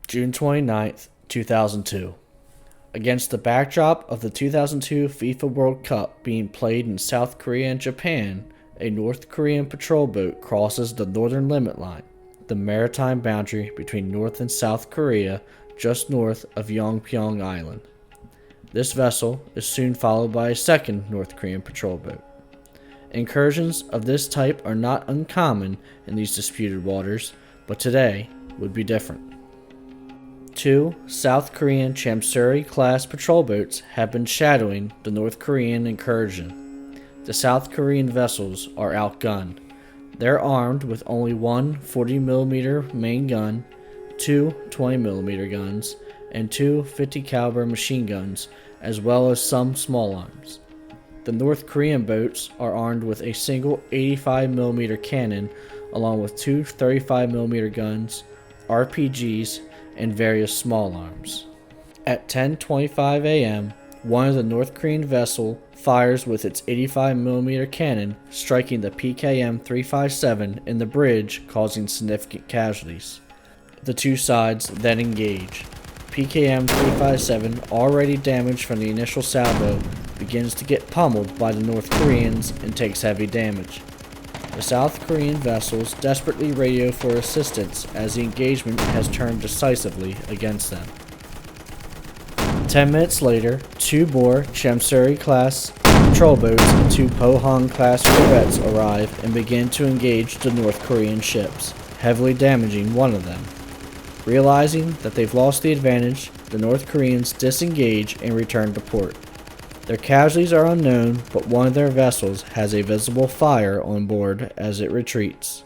June 29th, 2002. Against the backdrop of the 2002 FIFA World Cup being played in South Korea and Japan, a North Korean patrol boat crosses the northern limit line, the maritime boundary between North and South Korea, just north of Yeongpyeong Island. This vessel is soon followed by a second North Korean patrol boat. Incursions of this type are not uncommon in these disputed waters, but today would be different. Two South Korean Cmdr-class patrol boats have been shadowing the North Korean incursion. The South Korean vessels are outgunned. They're armed with only one 40mm main gun, two 20mm guns, and two 50 caliber machine guns, as well as some small arms. The North Korean boats are armed with a single 85mm cannon, along with two 35mm guns, RPGs, and various small arms. At 10:25 a.m., one of the North Korean vessels fires with its 85mm cannon, striking the PKM-357 in the bridge, causing significant casualties. The two sides then engage. PKM-357, already damaged from the initial salvo, begins to get pummeled by the North Koreans and takes heavy damage. The South Korean vessels desperately radio for assistance as the engagement has turned decisively against them. 10 minutes later, two more Cmdr-class patrol boats and two Pohang-class corvettes arrive and begin to engage the North Korean ships, heavily damaging one of them. Realizing that they've lost the advantage, the North Koreans disengage and return to port. Their casualties are unknown, but one of their vessels has a visible fire on board as it retreats.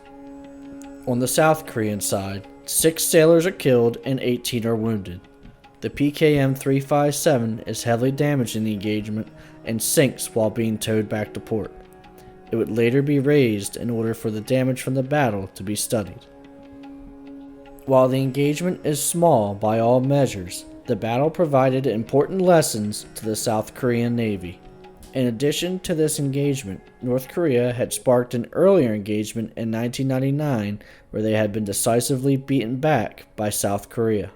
On the South Korean side, 6 sailors are killed and 18 are wounded. The PKM-357 is heavily damaged in the engagement and sinks while being towed back to port. It would later be raised in order for the damage from the battle to be studied. While the engagement is small by all measures, the battle provided important lessons to the South Korean Navy. In addition to this engagement, North Korea had sparked an earlier engagement in 1999 where they had been decisively beaten back by South Korea.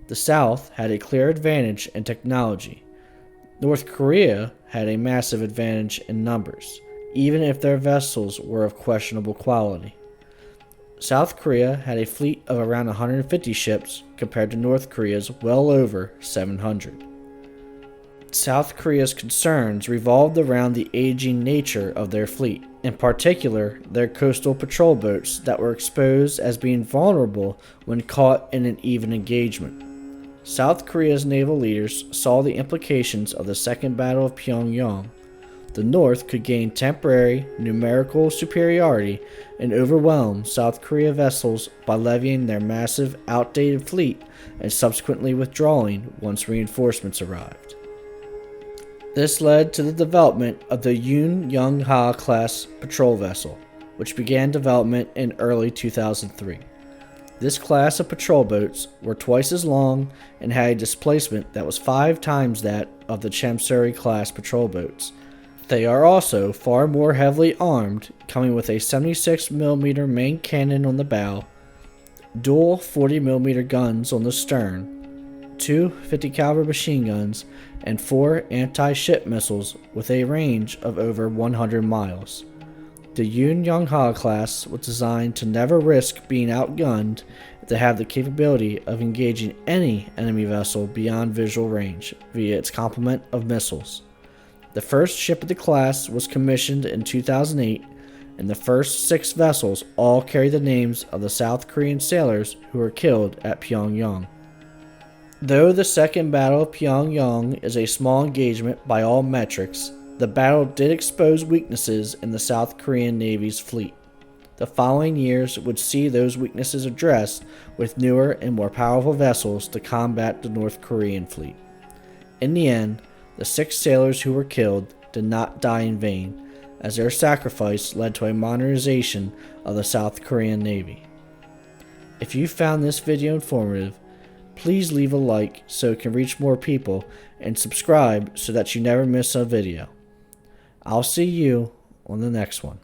The South had a clear advantage in technology. North Korea had a massive advantage in numbers, even if their vessels were of questionable quality. South Korea had a fleet of around 150 ships compared to North Korea's well over 700. South Korea's concerns revolved around the aging nature of their fleet, in particular their coastal patrol boats that were exposed as being vulnerable when caught in an even engagement. South Korea's naval leaders saw the implications of the Second Battle of Yeongpyeong. The North could gain temporary numerical superiority and overwhelm South Korea vessels by levying their massive, outdated fleet and subsequently withdrawing once reinforcements arrived. This led to the development of the Yoon class patrol vessel, which began development in early 2003. This class of patrol boats were twice as long and had a displacement that was 5 times that of the Cmdr class patrol boats. They are also far more heavily armed, coming with a 76mm main cannon on the bow, dual 40mm guns on the stern, 2 50 caliber machine guns, and 4 anti-ship missiles with a range of over 100 miles. The Yoon-ha class was designed to never risk being outgunned and to have the capability of engaging any enemy vessel beyond visual range via its complement of missiles. The first ship of the class was commissioned in 2008, and the first 6 vessels all carry the names of the South Korean sailors who were killed at Pyongyang. Though the Second Battle of Yeongpyeong is a small engagement by all metrics, the battle did expose weaknesses in the South Korean Navy's fleet. The following years would see those weaknesses addressed with newer and more powerful vessels to combat the North Korean fleet. In the end, the 6 sailors who were killed did not die in vain, as their sacrifice led to a modernization of the South Korean Navy. If you found this video informative, please leave a like so it can reach more people, and subscribe so that you never miss a video. I'll see you on the next one.